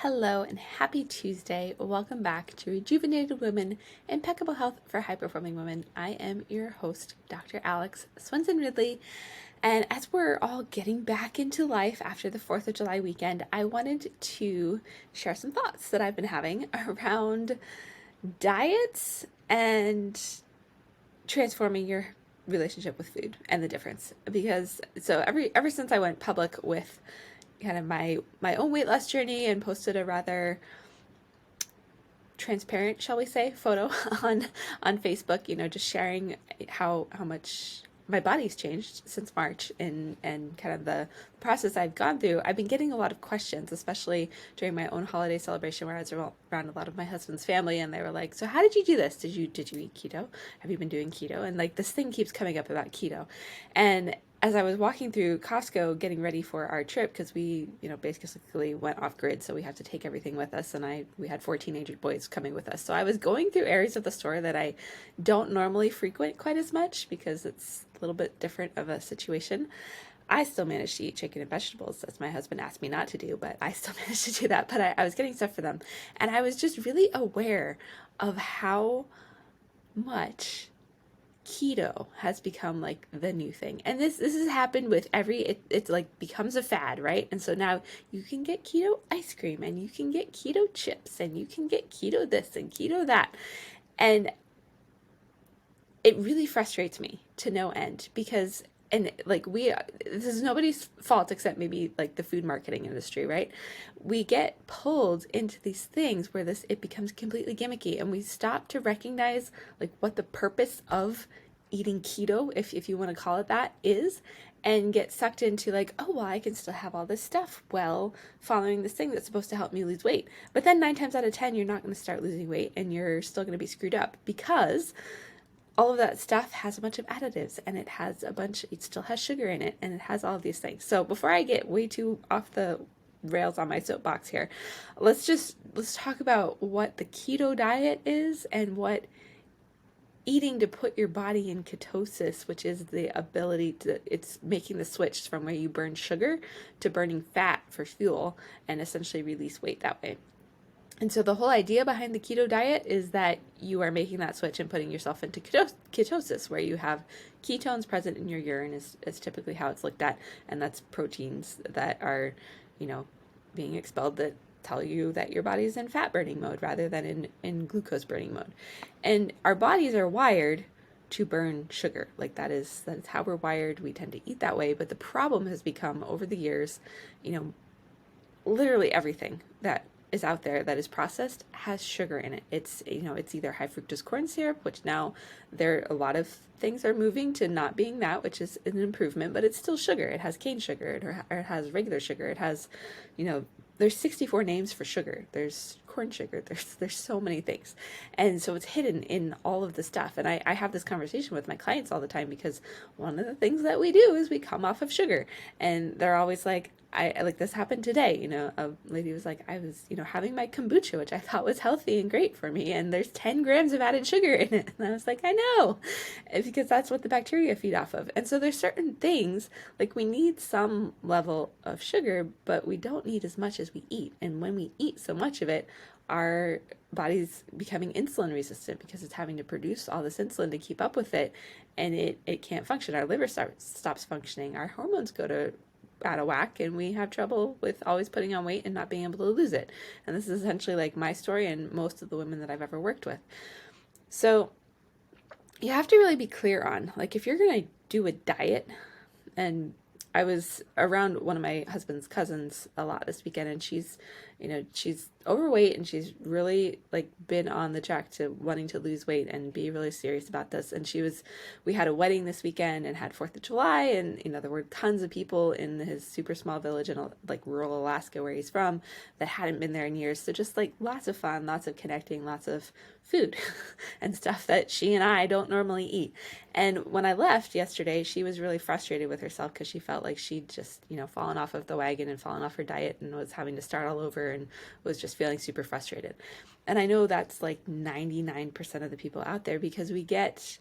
Hello and happy Tuesday. Welcome back to Rejuvenated Women, Impeccable Health for High Performing Women. I am your host, Dr. Alex Swenson Ridley. And as we're all getting back into life after the 4th of July weekend, I wanted to share some thoughts that I've been having around diets and transforming your relationship with food and the difference. Because ever since I went public with kind of my own weight loss journey and posted a rather transparent, shall we say, photo on Facebook, just sharing how much my body's changed since March and kind of the process I've gone through. I've been getting a lot of questions, especially during my own holiday celebration where I was around a lot of my husband's family, and they were like, so how did you do this? Did you eat keto? Have you been doing keto? And like this thing keeps coming up about keto. And as I was walking through Costco getting ready for our trip, because we, basically went off grid, so we had to take everything with us, and we had 4 teenage boys coming with us. So I was going through areas of the store that I don't normally frequent quite as much because it's a little bit different of a situation. I still managed to eat chicken and vegetables, as my husband asked me not to do, but I still managed to do that. But I was getting stuff for them, and I was just really aware of how much keto has become like the new thing. And this has happened with it's like becomes a fad, right? And so now you can get keto ice cream, and you can get keto chips, and you can get keto this and keto that. And it really frustrates me to no end because this is nobody's fault except maybe like the food marketing industry, right? We get pulled into these things where it becomes completely gimmicky, and we stop to recognize like what the purpose of eating keto, if you want to call it that, is, and get sucked into like, oh well, I can still have all this stuff while following this thing that's supposed to help me lose weight. But then 9 times out of 10 you're not going to start losing weight, and you're still going to be screwed up because all of that stuff has a bunch of additives, and it still has sugar in it, and it has all of these things. So before I get way too off the rails on my soapbox here, let's talk about what the keto diet is and what eating to put your body in ketosis, which is the ability it's making the switch from where you burn sugar to burning fat for fuel and essentially release weight that way. And so the whole idea behind the keto diet is that you are making that switch and putting yourself into ketosis, where you have ketones present in your urine is typically how it's looked at. And that's proteins that are, being expelled that tell you that your body's in fat burning mode rather than in glucose burning mode. And our bodies are wired to burn sugar. Like that is how we're wired. We tend to eat that way. But the problem has become over the years, literally everything that is out there that is processed has sugar in it. It's either high fructose corn syrup, which now a lot of things are moving to not being that, which is an improvement, but it's still sugar. It has cane sugar, or it has regular sugar. It has, there's 64 names for sugar. There's corn sugar. There's so many things. And so it's hidden in all of the stuff. And I have this conversation with my clients all the time because one of the things that we do is we come off of sugar, and they're always like, I like this happened today, a lady was like, I was, having my kombucha, which I thought was healthy and great for me, and there's 10 grams of added sugar in it. And I was like, I know, because that's what the bacteria feed off of. And so there's certain things, like we need some level of sugar, but we don't need as much as we eat. And when we eat so much of it, our body's becoming insulin resistant because it's having to produce all this insulin to keep up with it, and it can't function. Our liver stops functioning. Our hormones go out of whack, and we have trouble with always putting on weight and not being able to lose it. And this is essentially like my story and most of the women that I've ever worked with. So you have to really be clear on, like, if you're going to do a diet, and I was around one of my husband's cousins a lot this weekend, and she's overweight, and she's really like been on the track to wanting to lose weight and be really serious about this. And we had a wedding this weekend and had 4th of July, and there were tons of people in his super small village in like rural Alaska where he's from that hadn't been there in years. So just like lots of fun, lots of connecting, lots of food and stuff that she and I don't normally eat. And when I left yesterday, she was really frustrated with herself because she felt like she'd just, fallen off of the wagon and fallen off her diet and was having to start all over and was just feeling super frustrated. And I know that's like 99% of the people out there, because we get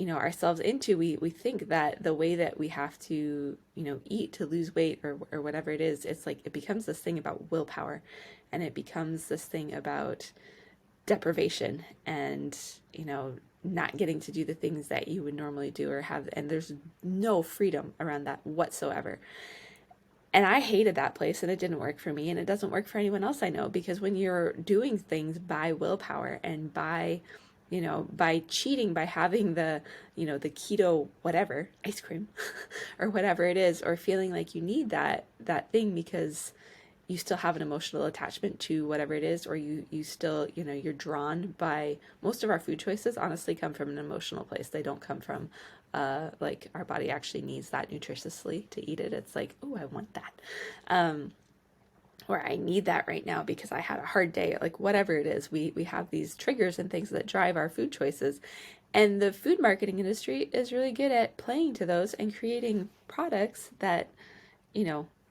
ourselves into, we think that the way that we have to, eat to lose weight or whatever it is, it's like it becomes this thing about willpower, and it becomes this thing about deprivation and, not getting to do the things that you would normally do or have, and there's no freedom around that whatsoever. And I hated that place, and it didn't work for me, and it doesn't work for anyone else I know, because when you're doing things by willpower and by cheating, by having the keto whatever ice cream or whatever it is, or feeling like you need that thing because you still have an emotional attachment to whatever it is, or you still, you're drawn by, most of our food choices honestly come from an emotional place. They don't come from like our body actually needs that nutritiously to eat it. It's like, oh, I want that. Or I need that right now because I had a hard day, like whatever it is. We have these triggers and things that drive our food choices. And the food marketing industry is really good at playing to those and creating products that,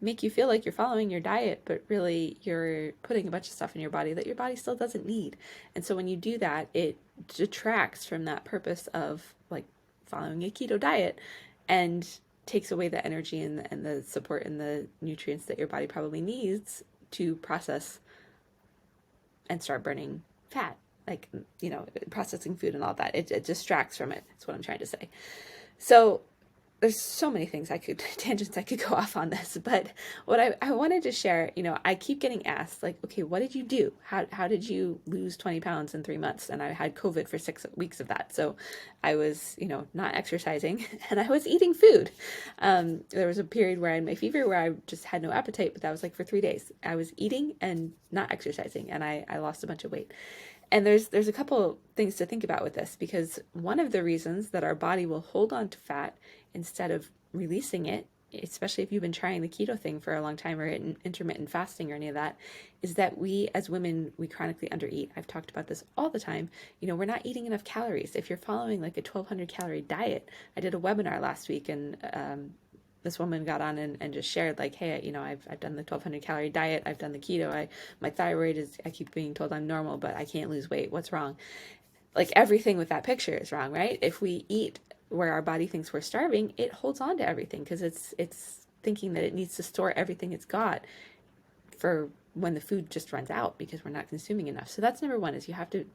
make you feel like you're following your diet, but really you're putting a bunch of stuff in your body that your body still doesn't need. And so when you do that, it detracts from that purpose of like following a keto diet, and takes away the energy and the support and the nutrients that your body probably needs to process and start burning fat, like, processing food and all that. It distracts from it. That's what I'm trying to say. So there's so many things tangents I could go off on this, but what I wanted to share, I keep getting asked, like, okay, what did you do? How did you lose 20 pounds in 3 months? And I had COVID for 6 weeks of that. So I was, not exercising, and I was eating food. There was a period where I had my fever where I just had no appetite, but that was like for 3 days. I was eating and not exercising, and I lost a bunch of weight. And there's a couple things to think about with this, because one of the reasons that our body will hold on to fat instead of releasing it, especially if you've been trying the keto thing for a long time, or intermittent fasting or any of that, is that we as women, we chronically undereat. I've talked about this all the time. We're not eating enough calories. If you're following like a 1,200 calorie diet, I did a webinar last week, and this woman got on and just shared like, hey, I've done the 1,200 calorie diet. I've done the keto. My thyroid is, I keep being told I'm normal, but I can't lose weight. What's wrong? Like everything with that picture is wrong, right? If we eat where our body thinks we're starving, it holds on to everything because it's thinking that it needs to store everything it's got for when the food just runs out because we're not consuming enough. So that's number one, is you have to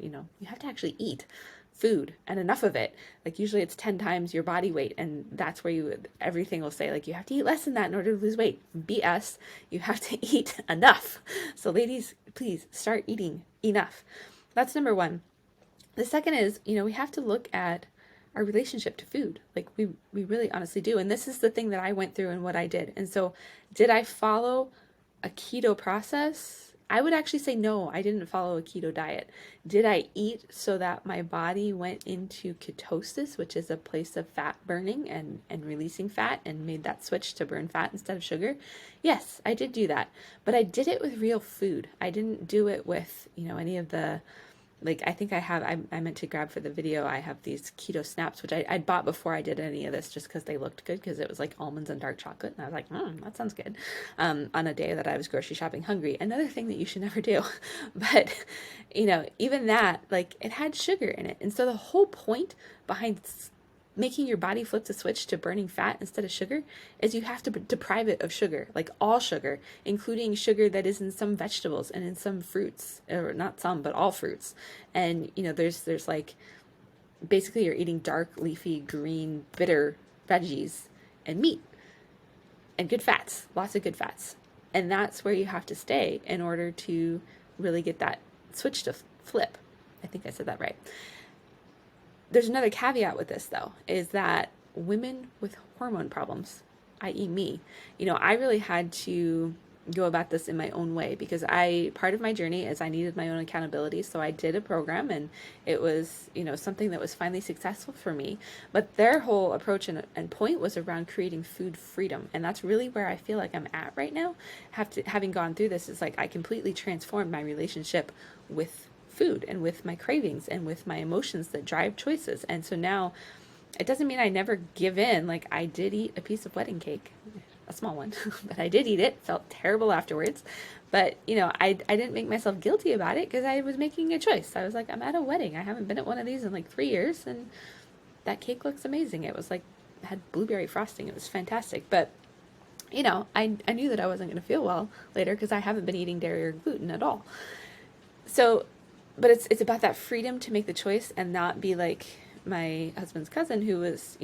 actually eat food, and enough of it. Like usually it's 10 times your body weight, and that's where everything will say like you have to eat less than that in order to lose weight. BS. You have to eat enough. So ladies, please start eating enough. That's number one. The second is, we have to look at our relationship to food. Like we really honestly do. And this is the thing that I went through and what I did. And so did I follow a keto process? I would actually say no, I didn't follow a keto diet. Did I eat so that my body went into ketosis, which is a place of fat burning and releasing fat, and made that switch to burn fat instead of sugar? Yes, I did do that. But I did it with real food. I didn't do it with, any of the, like, I think I meant to grab for the video, I have these keto snaps, which I'd bought before I did any of this just because they looked good, because it was like almonds and dark chocolate. And I was like, that sounds good. On a day that I was grocery shopping hungry. Another thing that you should never do. But, even that, like, it had sugar in it. And so the whole point behind making your body flip the switch to burning fat instead of sugar is you have to deprive it of sugar, like all sugar, including sugar that is in some vegetables and in some fruits, or not some, but all fruits. And, there's like, basically you're eating dark, leafy, green, bitter veggies and meat and good fats, lots of good fats. And that's where you have to stay in order to really get that switch to flip. I think I said that right. There's another caveat with this, though, is that women with hormone problems, i.e. me, I really had to go about this in my own way, because part of my journey is I needed my own accountability. So I did a program, and it was, something that was finally successful for me. But their whole approach and point was around creating food freedom. And that's really where I feel like I'm at right now. Having gone through this, is like I completely transformed my relationship with food and with my cravings and with my emotions that drive choices. And so now it doesn't mean I never give in. Like, I did eat a piece of wedding cake, a small one, but I did eat it. Felt terrible afterwards. But, I didn't make myself guilty about it because I was making a choice. I was like, I'm at a wedding. I haven't been at one of these in like 3 years, and that cake looks amazing. It was like, had blueberry frosting. It was fantastic. But, I knew that I wasn't going to feel well later because I haven't been eating dairy or gluten at all. So, but it's about that freedom to make the choice and not be like my husband's cousin who was,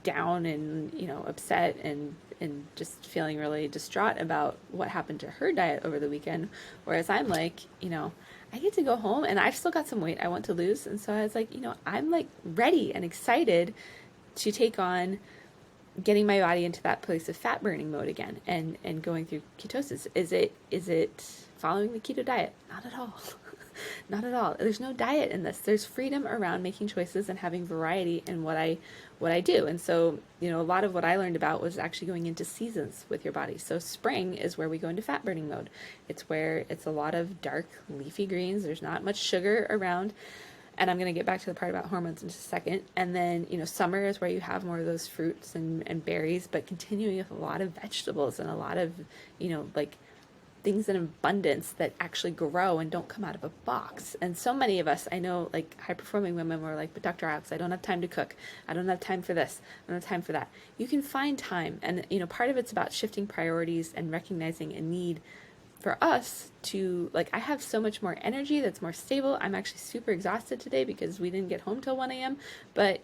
down and, upset and just feeling really distraught about what happened to her diet over the weekend. Whereas I'm like, I get to go home and I've still got some weight I want to lose. And so I was like, I'm like ready and excited to take on getting my body into that place of fat burning mode again and going through ketosis. Is it following the keto diet? Not at all. Not at all. There's no diet in this. There's freedom around making choices and having variety in what I do. And so, a lot of what I learned about was actually going into seasons with your body. So spring is where we go into fat burning mode. It's where it's a lot of dark leafy greens. There's not much sugar around. And I'm going to get back to the part about hormones in just a second. And then, summer is where you have more of those fruits and berries, but continuing with a lot of vegetables and a lot of, like things in abundance that actually grow and don't come out of a box. And so many of us, I know, like high performing women were like, but Dr. Alex, I don't have time to cook. I don't have time for this. I don't have time for that. You can find time. And, part of it's about shifting priorities and recognizing a need for us to, like, I have so much more energy that's more stable. I'm actually super exhausted today because we didn't get home till 1 a.m. But,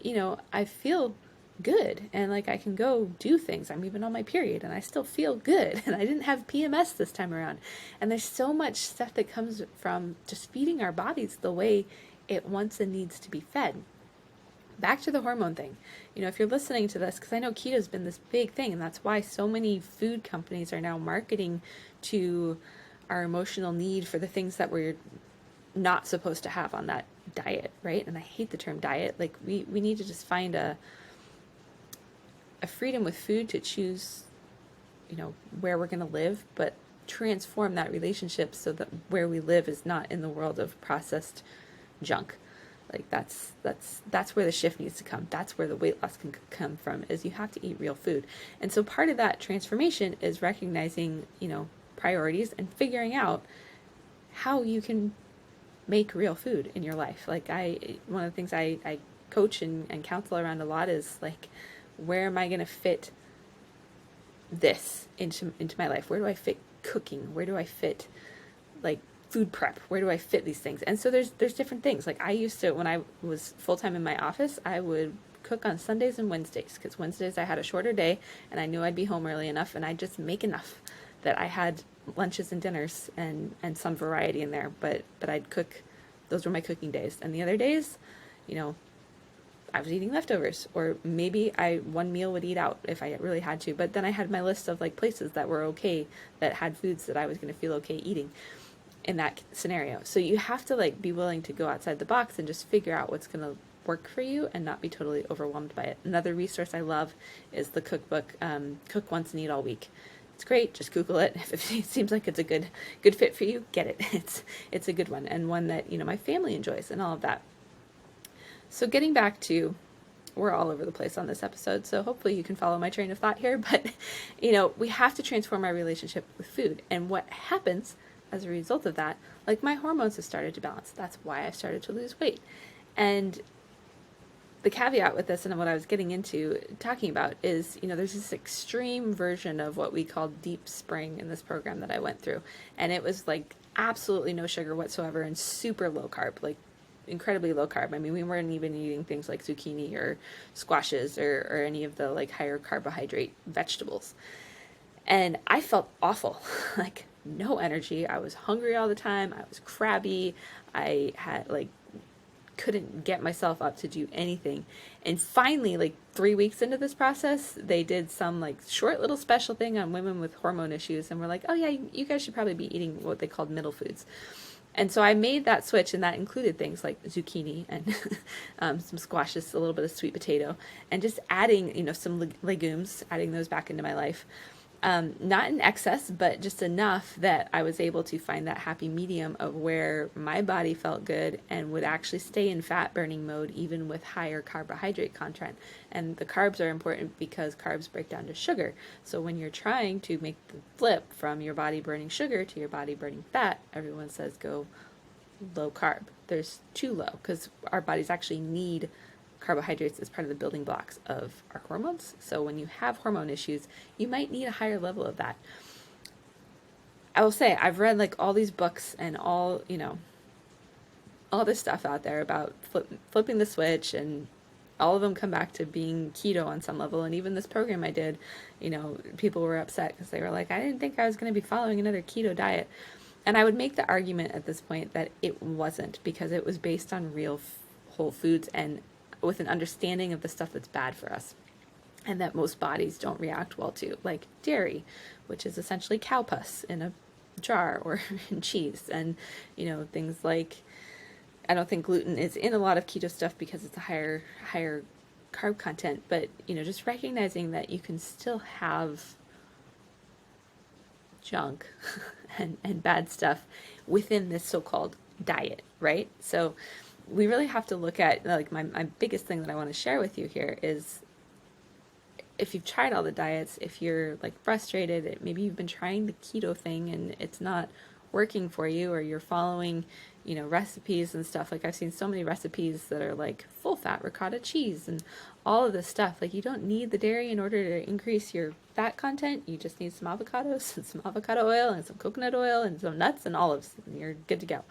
I feel good and like I can go do things. I'm even on my period and I still feel good and I didn't have PMS this time around. And there's so much stuff that comes from just feeding our bodies the way it wants and needs to be fed. Back to the hormone thing. If you're listening to this, because I know keto's been this big thing, and that's why so many food companies are now marketing to our emotional need for the things that we're not supposed to have on that diet, right? And I hate the term diet. Like we need to just find a freedom with food to choose, where we're going to live, but transform that relationship so that where we live is not in the world of processed junk. Like that's where the shift needs to come. That's where the weight loss can come from, is you have to eat real food. And so part of that transformation is recognizing, priorities and figuring out how you can make real food in your life. Like one of the things I coach and counsel around a lot is like, where am I going to fit this into my life? Where do I fit cooking? Where do I fit like food prep? Where do I fit these things? And so there's different things. Like I used to, when I was full-time in my office, I would cook on Sundays and Wednesdays because Wednesdays I had a shorter day and I knew I'd be home early enough and I'd just make enough that I had lunches and dinners and some variety in there. But I'd cook, those were my cooking days. And the other days, I was eating leftovers, or maybe one meal would eat out if I really had to. But then I had my list of like places that were okay, that had foods that I was going to feel okay eating in that scenario. So you have to like be willing to go outside the box and just figure out what's going to work for you and not be totally overwhelmed by it. Another resource I love is the cookbook, Cook Once and Eat All Week. It's great. Just Google it. If it seems like it's a good fit for you, get it. It's a good one, and one that my family enjoys and all of that. So getting back to, we're all over the place on this episode, so hopefully you can follow my train of thought here, but, we have to transform our relationship with food. And what happens as a result of that, like my hormones have started to balance. That's why I started to lose weight. And the caveat with this and what I was getting into talking about is, there's this extreme version of what we call deep spring in this program that I went through. And it was like absolutely no sugar whatsoever and super low carb, like incredibly low carb. I mean, we weren't even eating things like zucchini or squashes or any of the like higher carbohydrate vegetables. And I felt awful, like no energy. I was hungry all the time. I was crabby. I had like couldn't get myself up to do anything. And finally, like 3 weeks into this process, they did some like short little special thing on women with hormone issues. And we're like, oh yeah, you guys should probably be eating what they called middle foods. And so I made that switch, and that included things like zucchini and some squashes, a little bit of sweet potato, and just adding, some legumes, adding those back into my life. Not in excess, but just enough that I was able to find that happy medium of where my body felt good and would actually stay in fat burning mode even with higher carbohydrate content. And the carbs are important because carbs break down to sugar. So when you're trying to make the flip from your body burning sugar to your body burning fat, everyone says go low carb. There's too low because our bodies actually need carbohydrates is part of the building blocks of our hormones. So when you have hormone issues, you might need a higher level of that. I will say I've read like all these books and all, all this stuff out there about flipping the switch, and all of them come back to being keto on some level. And even this program I did, people were upset because they were like, I didn't think I was going to be following another keto diet. And I would make the argument at this point that it wasn't, because it was based on real whole foods and with an understanding of the stuff that's bad for us and that most bodies don't react well to, like dairy, which is essentially cow pus in a jar, or in cheese, and things like, I don't think gluten is in a lot of keto stuff because it's a higher carb content, but just recognizing that you can still have junk and bad stuff within this so-called diet, right? So we really have to look at, like, my biggest thing that I want to share with you here is, if you've tried all the diets, if you're like frustrated, maybe you've been trying the keto thing and it's not working for you, or you're following, recipes and stuff. Like, I've seen so many recipes that are like full fat ricotta cheese and all of this stuff. Like, you don't need the dairy in order to increase your fat content. You just need some avocados and some avocado oil and some coconut oil and some nuts and olives, and you're good to go.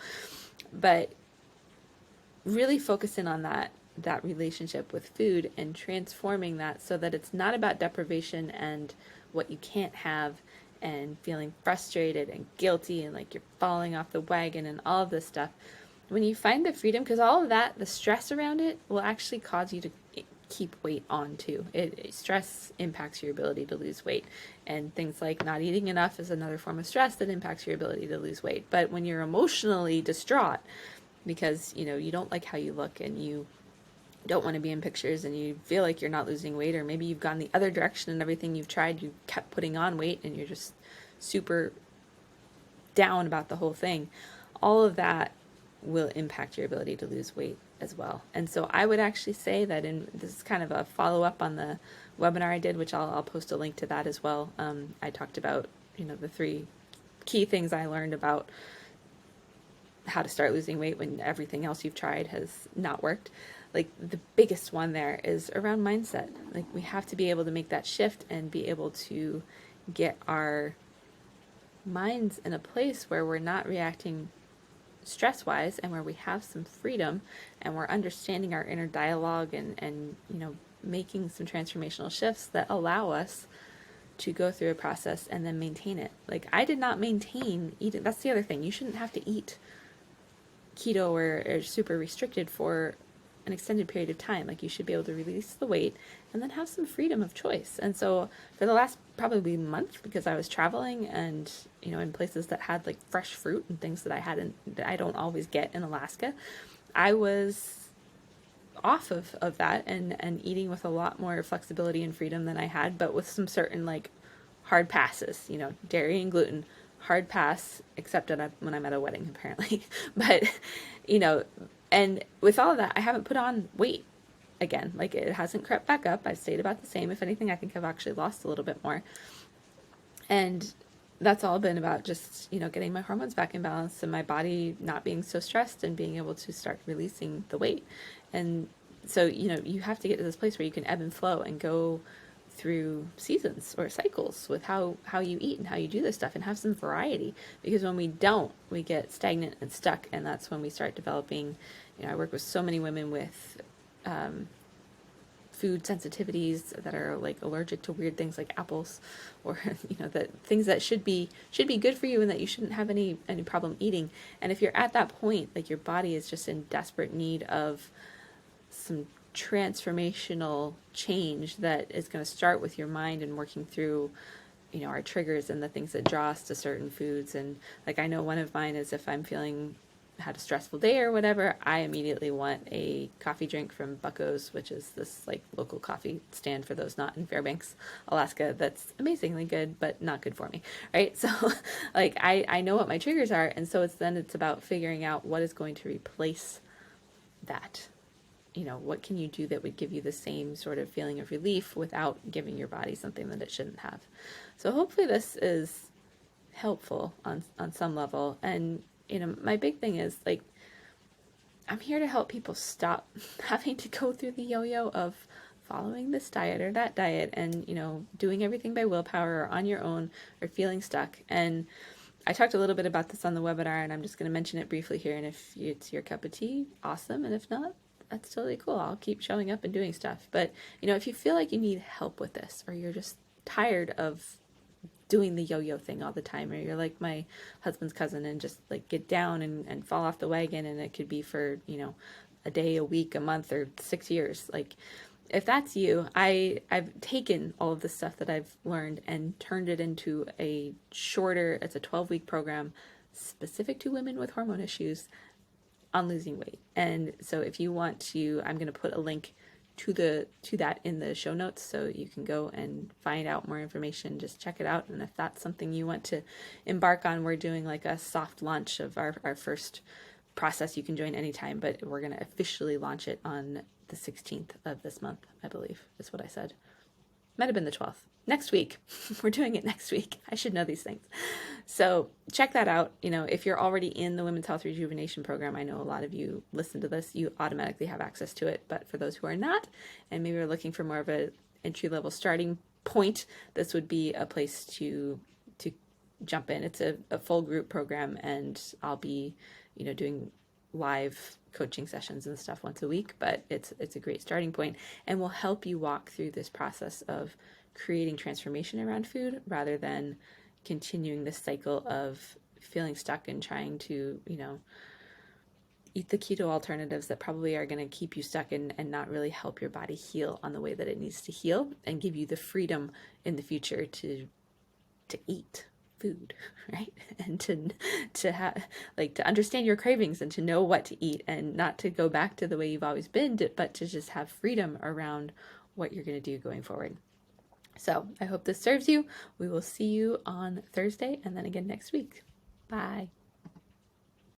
But really focusing on that relationship with food and transforming that so that it's not about deprivation and what you can't have and feeling frustrated and guilty and like you're falling off the wagon and all of this stuff. When you find the freedom, because all of that, the stress around it, will actually cause you to keep weight on too. Stress impacts your ability to lose weight, and things like not eating enough is another form of stress that impacts your ability to lose weight. But when you're emotionally distraught because you don't like how you look and you don't want to be in pictures and you feel like you're not losing weight, or maybe you've gone the other direction and everything you've tried, you kept putting on weight and you're just super down about the whole thing, all of that will impact your ability to lose weight as well. And so I would actually say that, this is kind of a follow-up on the webinar I did, which I'll post a link to that as well. I talked about, the 3 key things I learned about how to start losing weight when everything else you've tried has not worked. Like, the biggest one there is around mindset. Like, we have to be able to make that shift and be able to get our minds in a place where we're not reacting stress-wise, and where we have some freedom and we're understanding our inner dialogue, and making some transformational shifts that allow us to go through a process and then maintain it. Like, I did not maintain eating. That's the other thing. You shouldn't have to eat keto or super restricted for an extended period of time. Like, you should be able to release the weight and then have some freedom of choice. And so for the last probably month, because I was traveling and in places that had like fresh fruit and things that I don't always get in Alaska, I was off of that and eating with a lot more flexibility and freedom than I had, but with some certain like hard passes, dairy and gluten, hard pass, except when I'm at a wedding, apparently. But, and with all of that, I haven't put on weight again. Like, it hasn't crept back up. I've stayed about the same. If anything, I think I've actually lost a little bit more. And that's all been about just, getting my hormones back in balance and my body not being so stressed and being able to start releasing the weight. And so, you have to get to this place where you can ebb and flow and go through seasons or cycles with how you eat and how you do this stuff, and have some variety. Because when we don't, we get stagnant and stuck, and that's when we start developing, I work with so many women with food sensitivities that are like allergic to weird things like apples, or that things that should be good for you and that you shouldn't have any problem eating. And if you're at that point, like, your body is just in desperate need of some transformational change that is going to start with your mind and working through our triggers and the things that draw us to certain foods. And like, I know one of mine is, if I'm feeling had a stressful day or whatever, I immediately want a coffee drink from Bucko's, which is this like local coffee stand for those not in Fairbanks, Alaska, that's amazingly good but not good for me, right? So like, I know what my triggers are, and so it's about figuring out what is going to replace that. What can you do that would give you the same sort of feeling of relief without giving your body something that it shouldn't have? So hopefully this is helpful on some level. And my big thing is, like, I'm here to help people stop having to go through the yo-yo of following this diet or that diet and, doing everything by willpower or on your own or feeling stuck. And I talked a little bit about this on the webinar, and I'm just going to mention it briefly here. And if it's your cup of tea, awesome. And if not, that's totally cool. I'll keep showing up and doing stuff. But, if you feel like you need help with this, or you're just tired of doing the yo-yo thing all the time, or you're like my husband's cousin and just like get down and fall off the wagon, and it could be for, a day, a week, a month, or 6 years. Like, if that's you, I've taken all of the stuff that I've learned and turned it into it's a 12-week program specific to women with hormone issues on losing weight. And so if you want to, I'm going to put a link to that in the show notes, so you can go and find out more information. Just check it out, and if that's something you want to embark on, we're doing like a soft launch of our first process. You can join anytime, but we're going to officially launch it on the 16th of this month, I believe is what I said. Might have been the 12th. Next week. We're doing it next week. I should know these things. So check that out. If you're already in the Women's Health Rejuvenation Program, I know a lot of you listen to this, you automatically have access to it. But for those who are not, and maybe are looking for more of an entry-level starting point, this would be a place to jump in. It's a full group program, and I'll be, doing live coaching sessions and stuff once a week, but it's a great starting point, and will help you walk through this process of creating transformation around food rather than continuing this cycle of feeling stuck and trying to, eat the keto alternatives that probably are going to keep you stuck and not really help your body heal on the way that it needs to heal, and give you the freedom in the future to eat food, right? And to have to understand your cravings and to know what to eat, and not to go back to the way you've always been, but to just have freedom around what you're going to do going forward. So I hope this serves you. We will see you on Thursday and then again next week. Bye.